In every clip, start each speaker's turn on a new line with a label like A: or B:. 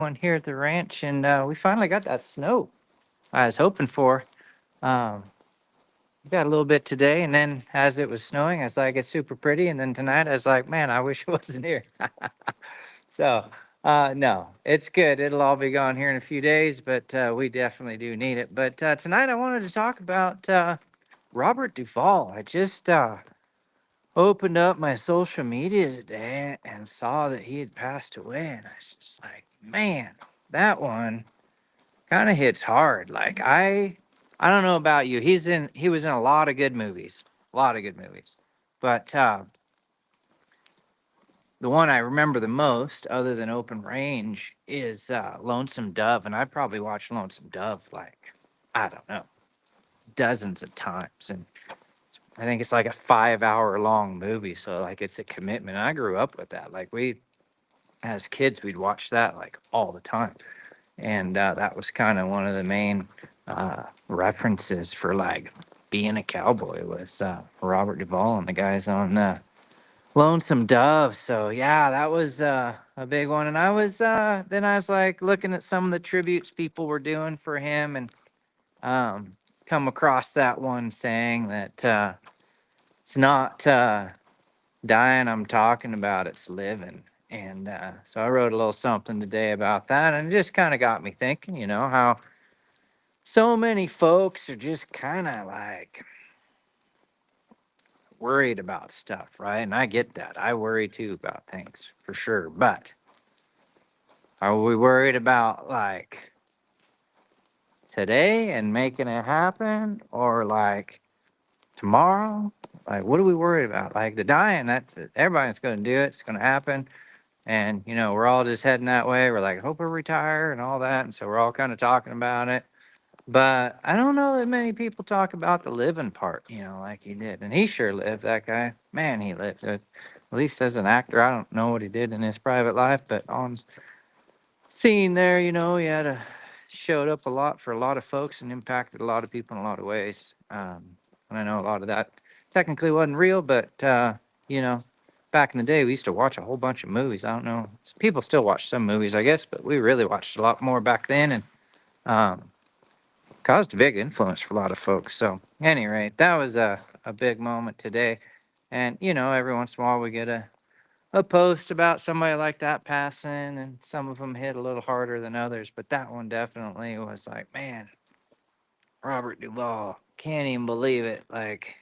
A: one here at the ranch, and we finally got that snow I was hoping for. Um, we got a little bit today, and then as it was snowing, I was like, it's super pretty. And then tonight, I was like, man, I wish it wasn't here. So, no, it's good. It'll all be gone here in a few days, but we definitely do need it. But tonight, I wanted to talk about Robert Duvall. I just opened up my social media today and saw that he had passed away, and I was just like, man, that one kind of hits hard. I don't know about you. He was in a lot of good movies, a lot of good movies, but the one I remember the most, other than Open Range, is Lonesome Dove, and I probably watched Lonesome Dove like, I don't know, dozens of times, and I think it's like a 5 hour long movie, so like it's a commitment. I grew up with that. Like we, as kids, we'd watch that like all the time, and that was kind of one of the main references for like being a cowboy was Robert Duvall and the guys on Lonesome Dove. So yeah, that was a big one. And I was like looking at some of the tributes people were doing for him, and come across that one saying that it's not dying I'm talking about, it's living. And so I wrote a little something today about that, and it just kind of got me thinking, how so many folks are just kind of like worried about stuff, right? And I get that. I worry too about things for sure. But are we worried about like today and making it happen, or like tomorrow? Like, what are we worried about? Like the dying, that's it. Everybody's going to do it. It's going to happen. And, we're all just heading that way. We're like, I hope we retire and all that. And so we're all kind of talking about it. But I don't know that many people talk about the living part, like he did. And he sure lived, that guy. Man, he lived. At least as an actor, I don't know what he did in his private life, but on scene there, he had showed up a lot for a lot of folks and impacted a lot of people in a lot of ways. And I know a lot of that technically wasn't real, but, you know, back in the day, we used to watch a whole bunch of movies. I don't know. People still watch some movies, I guess, but we really watched a lot more back then. And, um, caused a big influence for a lot of folks. So, any rate, that was a big moment today. And, every once in a while we get a post about somebody like that passing, and some of them hit a little harder than others. But that one definitely was like, man, Robert Duvall, can't even believe it. Like,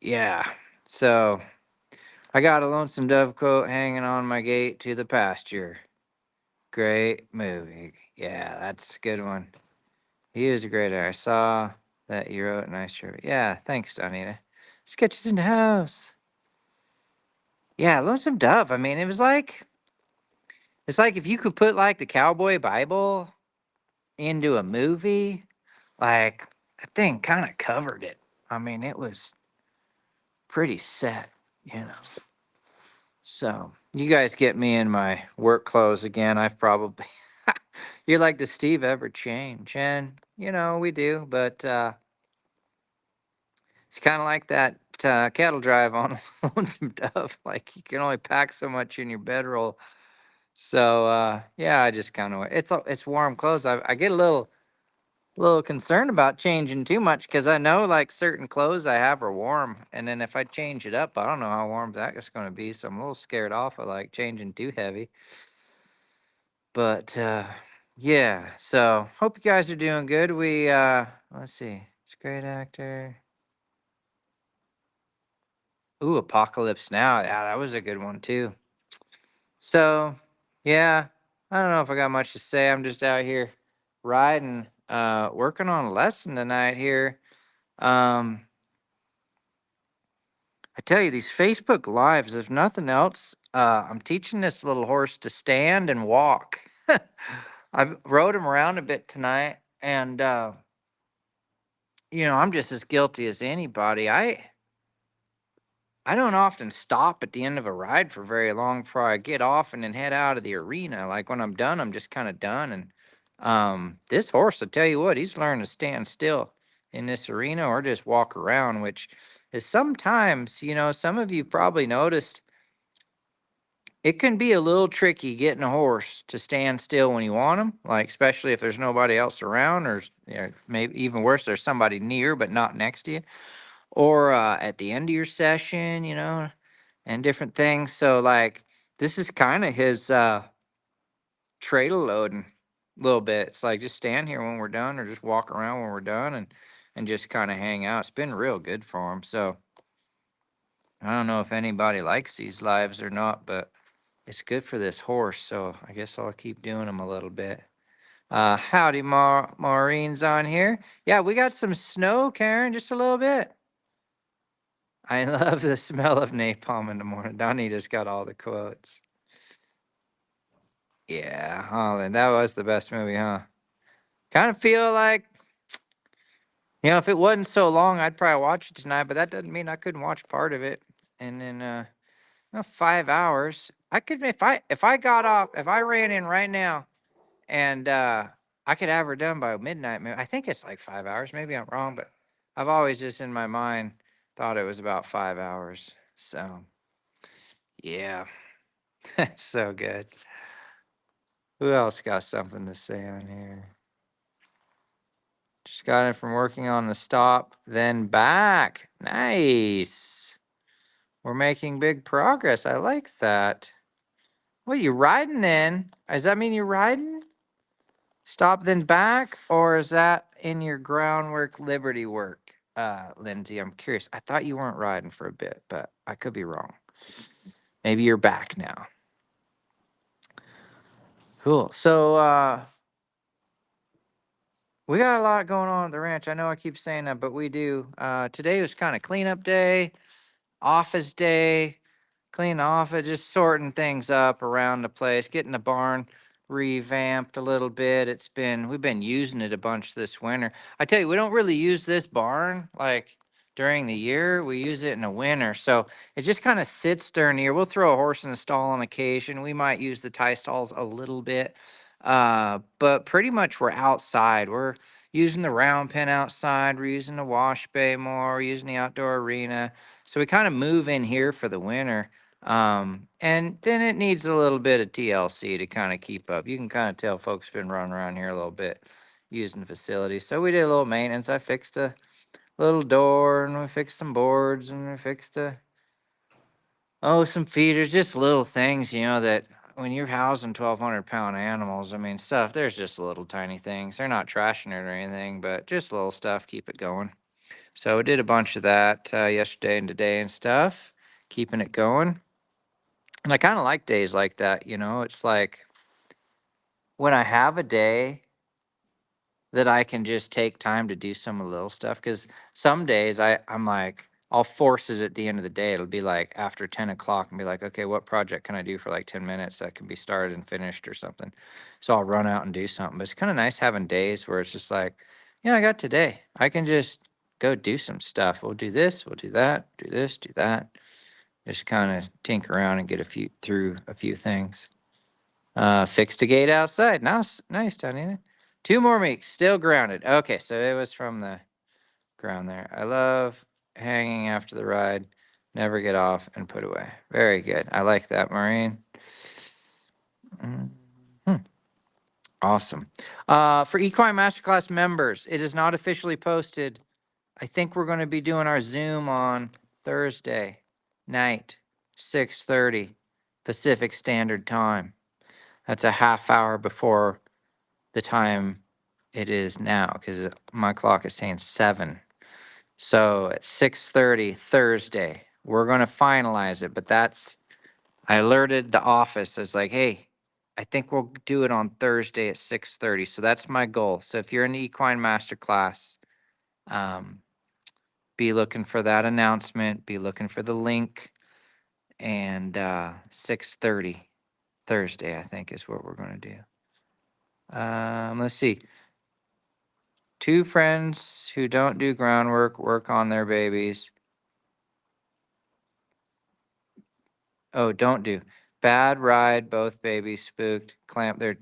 A: yeah. So, I got a Lonesome Dove quote hanging on my gate to the pasture. Great movie. Yeah, that's a good one. He is a great actor. I saw that you wrote a nice tribute. Yeah, thanks, Donita. Sketches in the house. Yeah, Lonesome Dove. I mean, it's like if you could put like the Cowboy Bible into a movie, like that thing kind of covered it. I mean, it was pretty set, you know. So you guys get me in my work clothes again. I've probably you're like, does Steve ever change? And we do, but it's kind of like that cattle drive on Lonesome Dove. Like you can only pack so much in your bedroll. So yeah, I just kind of it's warm clothes. I get a little concerned about changing too much because I know like certain clothes I have are warm, and then if I change it up, I don't know how warm that's going to be. So I'm a little scared off of like changing too heavy. But yeah, so hope you guys are doing good. We let's see, it's a great actor. Ooh, Apocalypse Now. Yeah, that was a good one too. So, yeah, I don't know if I got much to say. I'm just out here riding, working on a lesson tonight here. Um, I tell you, these Facebook Lives, if nothing else, I'm teaching this little horse to stand and walk. I rode him around a bit tonight, and I'm just as guilty as anybody. I don't often stop at the end of a ride for very long before I get off and then head out of the arena. Like when I'm done, I'm just kind of done. And this horse, I tell you what, he's learned to stand still in this arena or just walk around, which is sometimes, some of you probably noticed it can be a little tricky getting a horse to stand still when you want them, like especially if there's nobody else around, or maybe even worse, there's somebody near but not next to you, or at the end of your session, and different things. So like this is kind of his trailer loading a little bit. It's like just stand here when we're done, or just walk around when we're done, and just kind of hang out. It's been real good for him. So I don't know if anybody likes these lives or not, but it's good for this horse. So I guess I'll keep doing them a little bit. Howdy, Maureen's on here. Yeah, we got some snow, Karen, just a little bit. I love the smell of napalm in the morning. Donnie just got all the quotes. Yeah, Holland, that was the best movie, huh? Kind of feel like, if it wasn't so long, I'd probably watch it tonight, but that doesn't mean I couldn't watch part of it. And then 5 hours. I could if I got off, if I ran in right now and I could have her done by midnight. I think it's like 5 hours. Maybe I'm wrong, but I've always just in my mind thought it was about 5 hours. So yeah, that's so good. Who else got something to say on here? Just got in from working on the stop, then back. Nice. We're making big progress. I like that. What, you riding then? Does that mean you're riding? Stop then back? Or is that in your groundwork liberty work, Lindsay? I'm curious. I thought you weren't riding for a bit, but I could be wrong. Maybe you're back now. Cool. So we got a lot going on at the ranch. I know I keep saying that, but we do. Today was kind of cleanup day, office day, clean off it, just sorting things up around the place, getting the barn revamped a little bit. We've been using it a bunch this winter. I tell you, we don't really use this barn like during the year. We use it in the winter. So it just kind of sits during the year. We'll throw a horse in the stall on occasion. We might use the tie stalls a little bit. But pretty much we're outside. We're using the round pen outside. We're using the wash bay more. We're using the outdoor arena. So we kind of move in here for the winter. And then it needs a little bit of TLC to kind of keep up. You can kind of tell folks been running around here a little bit using the facility. So we did a little maintenance. I fixed a little door, and we fixed some boards, and we fixed some feeders, just little things, that when you're housing 1,200-pound animals, there's just little tiny things. They're not trashing it or anything, but just little stuff, keep it going. So we did a bunch of that yesterday and today and stuff, keeping it going. And I kind of like days like that, It's like when I have a day that I can just take time to do some of the little stuff. Because some days I'm like, I'll force it at the end of the day. It'll be like after 10 o'clock and be like, okay, what project can I do for like 10 minutes that can be started and finished or something? So I'll run out and do something. But it's kind of nice having days where it's just like, I got today. I can just go do some stuff. We'll do this, we'll do that, do this, do that. Just kind of tinker around and get through a few things. Fixed a gate outside. Nice, Donnie. 2 more weeks, still grounded. Okay, so it was from the ground there. I love hanging after the ride. Never get off and put away. Very good. I like that, Maureen. Mhm. Awesome. For Equine Masterclass members, it is not officially posted. I think we're going to be doing our Zoom on Thursday night, 6:30 Pacific Standard Time. That's a half hour before the time it is now, because my clock is saying 7. So at 6:30 Thursday, we're going to finalize it. But I alerted the office. I was like, hey, I think we'll do it on Thursday at 6:30. So that's my goal. So if you're in the Equine Masterclass, um, be looking for that announcement. Be looking for the link. And 6:30 Thursday, I think, is what we're going to do. Let's see. 2 friends who don't do groundwork work on their babies. Oh, don't do. Bad ride, both babies spooked, clamp their.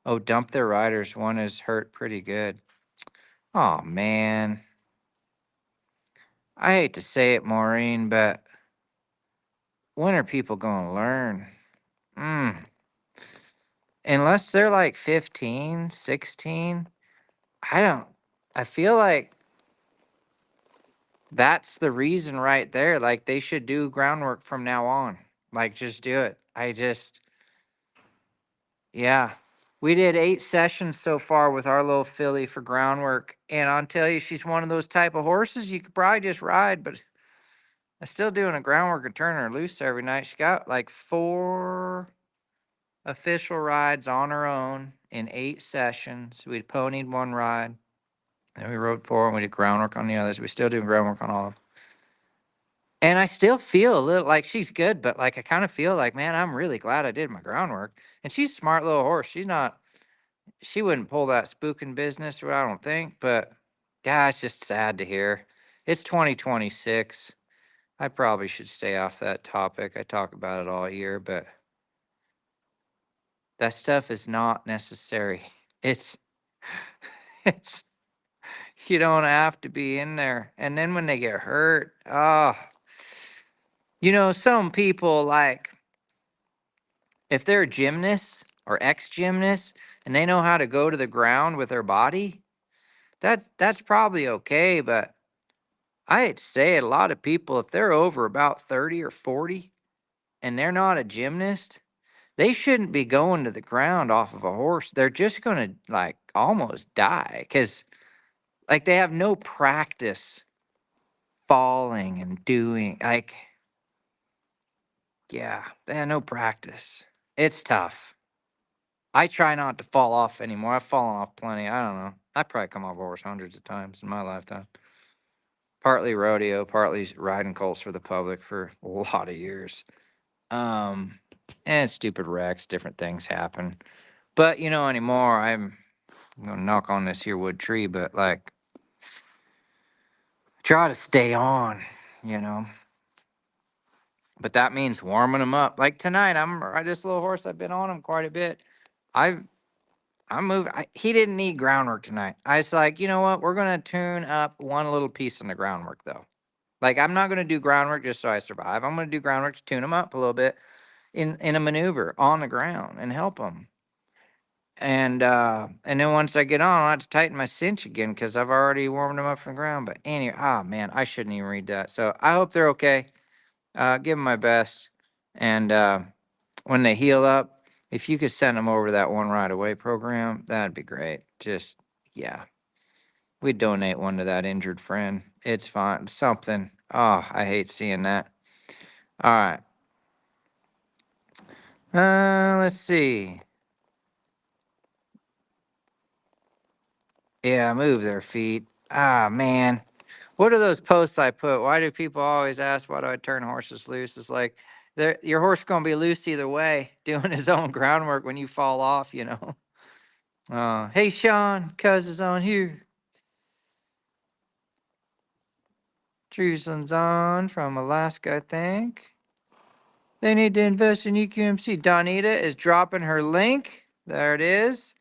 A: Oh, dump their riders. One is hurt pretty good. Oh, man. I hate to say it, Maureen, but when are people going to learn? Mm. Unless they're like 15, 16. I don't, I feel like that's the reason right there. Like they should do groundwork from now on. Like just do it. Yeah. We did 8 sessions so far with our little filly for groundwork. And I'll tell you, she's one of those type of horses you could probably just ride, but I'm still doing a groundwork and turning her loose every night. She got like 4 official rides on her own in 8 sessions. We ponied 1 ride. And we rode 4 and we did groundwork on the others. We still do groundwork on all of them. And I still feel a little like she's good, but like I kind of feel like, man, I'm really glad I did my groundwork. And she's a smart little horse. She wouldn't pull that spooking business, I don't think. But yeah, it's just sad to hear. It's 2026. I probably should stay off that topic. I talk about it all year, but that stuff is not necessary. It's, it's, you don't have to be in there. And then when they get hurt, oh, some people like, if they're gymnasts or ex-gymnasts and they know how to go to the ground with their body, that's probably okay. But I'd say a lot of people, if they're over about 30 or 40 and they're not a gymnast, they shouldn't be going to the ground off of a horse. They're just going to like almost die because like they have no practice falling and doing like, yeah, they have no practice. It's tough. I try not to fall off anymore. I've fallen off plenty. I don't know. I probably come off a horse hundreds of times in my lifetime. Partly rodeo, partly riding colts for the public for a lot of years. Um, and stupid wrecks, different things happen. But anymore, I'm gonna knock on this here wood tree, but like try to stay on, you know. But that means warming them up. Like tonight, this little horse. I've been on him quite a bit. I've I'm moving. He didn't need groundwork tonight. I was like, you know what? We're gonna tune up one little piece in the groundwork though. Like I'm not gonna do groundwork just so I survive. I'm gonna do groundwork to tune him up a little bit in a maneuver on the ground and help him. And then once I get on, I have to tighten my cinch again because I've already warmed them up from the ground. But anyway, man, I shouldn't even read that. So I hope they're okay. Give them my best, and when they heal up, if you could send them over to that one right away program, that'd be great. Just yeah, we donate one to that injured friend. It's fine. Something. Oh, I hate seeing that. All right. Let's see. Yeah, move their feet. Man. What are those posts I put? Why do people always ask why do I turn horses loose? It's like your horse gonna be loose either way, doing his own groundwork when you fall off. Hey Sean, cuz is on here. Jerusalem's on from Alaska, I think. They need to invest in EQMC. Donita is dropping her link. There it is.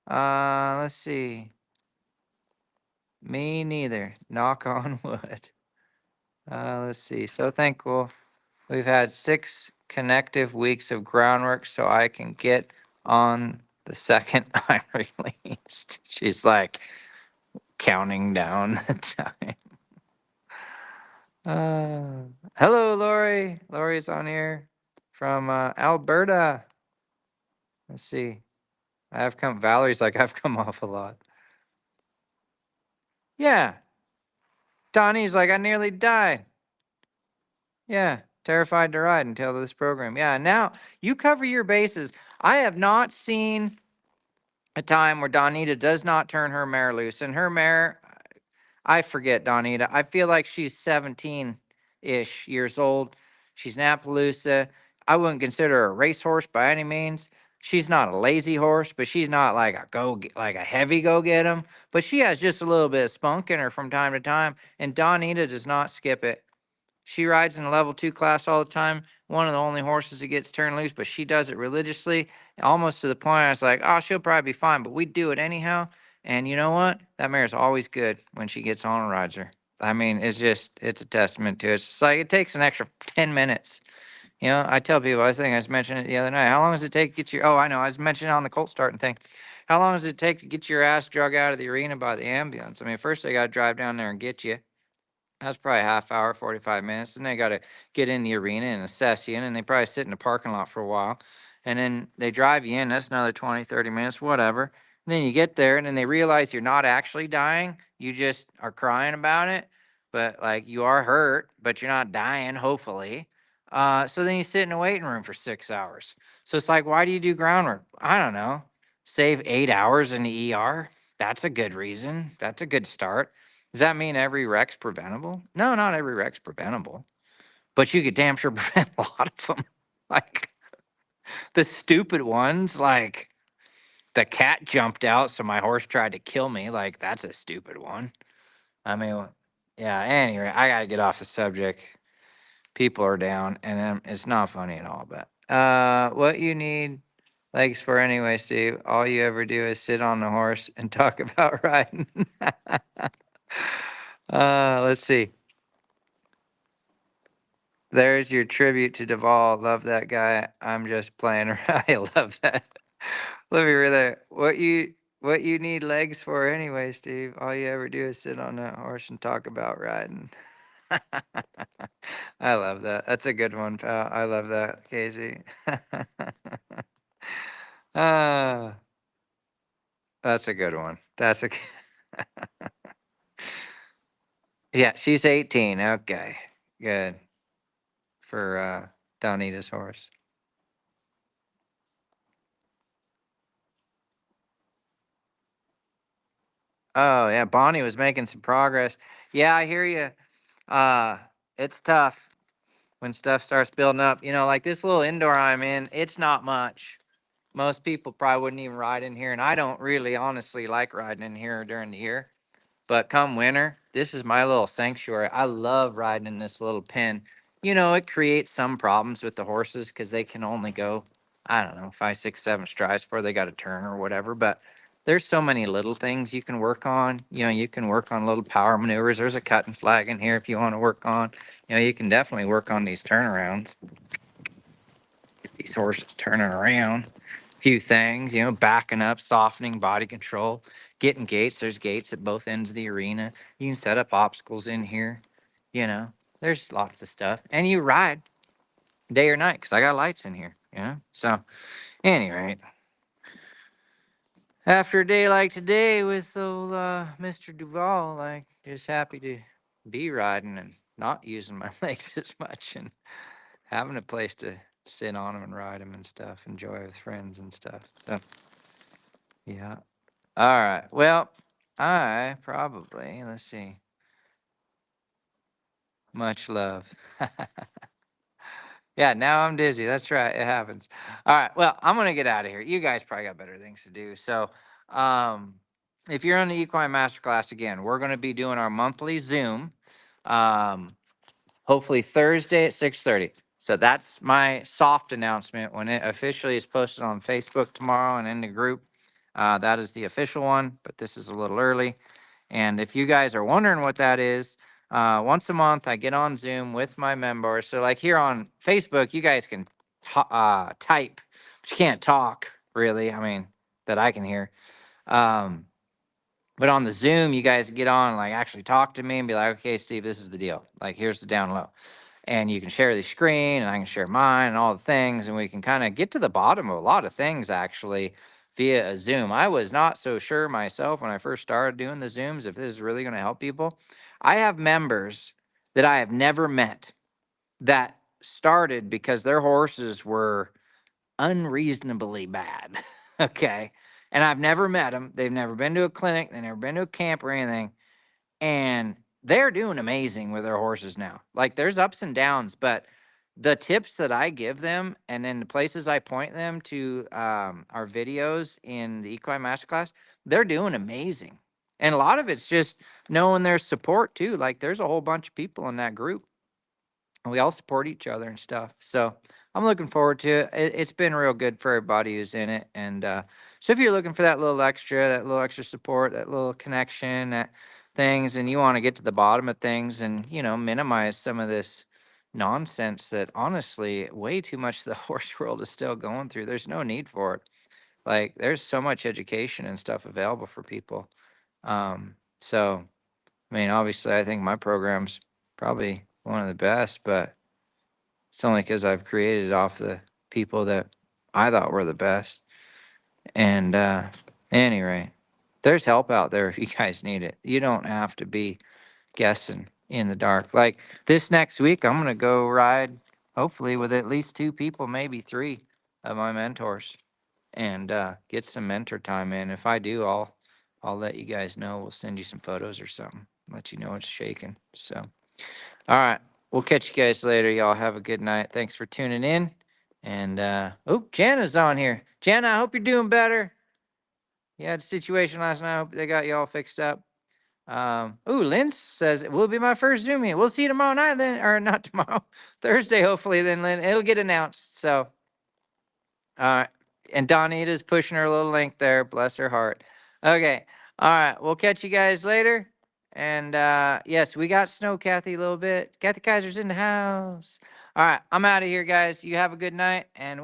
A: Let's see. Me neither. Knock on wood. Let's see. So thankful. We've had 6 connective weeks of groundwork so I can get on the second I'm released. She's like counting down the time. Hello, Lori. Lori's on here from Alberta. Let's see. Valerie's like, I've come off a lot. Yeah. Donnie's like, I nearly died. Yeah. Terrified to ride until this program. Yeah. Now you cover your bases. I have not seen a time where Donita does not turn her mare loose. And her mare, I forget Donita. I feel like she's 17-ish years old. She's an Appaloosa. I wouldn't consider her a racehorse by any means. She's not a lazy horse, but she's not like like a heavy go get 'em. But she has just a little bit of spunk in her from time to time. And Donita does not skip it. She rides in a level 2 class all the time. One of the only horses that gets turned loose, but she does it religiously, almost to the point I was like, oh, she'll probably be fine, but we do it anyhow. And you know what? That mare is always good when she gets on and rides her. I mean, it's a testament to it. It's like it takes an extra 10 minutes You know, I tell people, I think I was mentioning it the other night. How long does it take to get your? Oh, I know. I was mentioning on the Colt starting thing. How long does it take to get your ass drug out of the arena by the ambulance? I mean, first they got to drive down there and get you. That's probably a half hour, 45 minutes. And they got to get in the arena and assess you. And they probably sit in the parking lot for a while. And then they drive you in. That's another 20, 30 minutes, whatever. And then you get there and then they realize you're not actually dying. You just are crying about it. But like you are hurt, but you're not dying, hopefully. So then you sit in a waiting room for 6 hours. So it's like, why do you do groundwork? I don't know. Save 8 hours in the ER. That's a good reason. That's a good start. Does that mean every wreck's preventable? No, not every wreck's preventable, but you could damn sure prevent a lot of them. Like the stupid ones, like the cat jumped out, so my horse tried to kill me. Like that's a stupid one. I mean, yeah. Anyway, I gotta get off the subject. People are down, and it's not funny at all. But what you need legs for anyway, Steve? All you ever do is sit on the horse and talk about riding. Let's see. There's your tribute to Duvall. Love that guy. I'm just playing around. I love that. Let me read that. What you need legs for anyway, Steve? All you ever do is sit on that horse and talk about riding. I love that. That's a good one, pal. I love that, Casey. Ah, that's a good one. Yeah, she's 18. Okay. Good. For Donita's horse. Oh yeah, Bonnie was making some progress. Yeah, I hear you. Uh, it's tough when stuff starts building up. You know, like this little indoor I'm in, it's not much. Most people probably wouldn't even ride in here, and I don't really honestly like riding in here during the year. But come winter, this is my little sanctuary. I love riding in this little pen. You know, it creates some problems with the horses because they can only go, I don't know, 5, 6, 7 strides before they got to turn or whatever. But there's so many little things you can work on. You know, you can work on little power maneuvers. There's a cutting flag in here if you want to work on. You know, you can definitely work on these turnarounds. Get these horses turning around. Few things, you know, backing up, softening, body control, getting gates. There's gates at both ends of the arena. You can set up obstacles in here. You know, there's lots of stuff. And you ride day or night because I got lights in here, you know? So, anyway, after a day like today with old Mr. Duvall, like, just happy to be riding and not using my legs as much and having a place to sit on them and ride them and stuff, enjoy with friends and stuff. So, yeah. All right. Well, I probably, let's see, much love. Yeah, now I'm dizzy. That's right. It happens. All right. Well, I'm going to get out of here. You guys probably got better things to do. So, um, if you're on the Equine Masterclass again, we're going to be doing our monthly Zoom. Um, hopefully Thursday at 6:30. So that's my soft announcement when it officially is posted on Facebook tomorrow and in the group. That is the official one, but this is a little early. And if you guys are wondering what that is, once a month I get on Zoom with my members. So like here on Facebook, you guys can type, but you can't talk really. I mean, that I can hear. Um, but on the Zoom, you guys get on and like actually talk to me and be like, okay, Steve, this is the deal. Like, here's the down low. And you can share the screen and I can share mine and all the things. And we can kind of get to the bottom of a lot of things actually via a Zoom. I was not so sure myself when I first started doing the Zooms if this is really going to help people. I have members that I have never met that started because their horses were unreasonably bad. Okay. And I've never met them. They've never been to a clinic. They've never been to a camp or anything. And they're doing amazing with their horses now. Like there's ups and downs, but the tips that I give them and then the places I point them to our videos in the Equine Masterclass, they're doing amazing. And a lot of it's just knowing their support too. Like there's a whole bunch of people in that group and we all support each other and stuff. So I'm looking forward to it. It's been real good for everybody who's in it. And so if you're looking for that little extra support, that little connection, that things, and you want to get to the bottom of things and, you know, minimize some of this nonsense that honestly, way too much of the horse world is still going through. There's no need for it. Like, there's so much education and stuff available for people. So, I mean, obviously, I think my program's probably one of the best, but it's only because I've created it off the people that I thought were the best. And anyway, there's help out there if you guys need it. You don't have to be guessing in the dark. Like this next week, I'm gonna go ride, hopefully with at least 2 people, maybe 3 of my mentors, and get some mentor time in. If I do, I'll let you guys know. We'll send you some photos or something. Let you know it's shaking. So, all right, we'll catch you guys later. Y'all have a good night. Thanks for tuning in. And oh, Jana's on here. Jana, I hope you're doing better. You had a situation last night. I hope they got you all fixed up. Ooh, Lynn says it will be my first Zoom meeting. We'll see you tomorrow night then, or not tomorrow, Thursday, hopefully then, Lynn. It'll get announced. So, all right. And Donita's pushing her little link there. Bless her heart. Okay. All right. We'll catch you guys later. And yes, we got snow, Kathy, a little bit. Kathy Kaiser's in the house. All right. I'm out of here, guys. You have a good night. And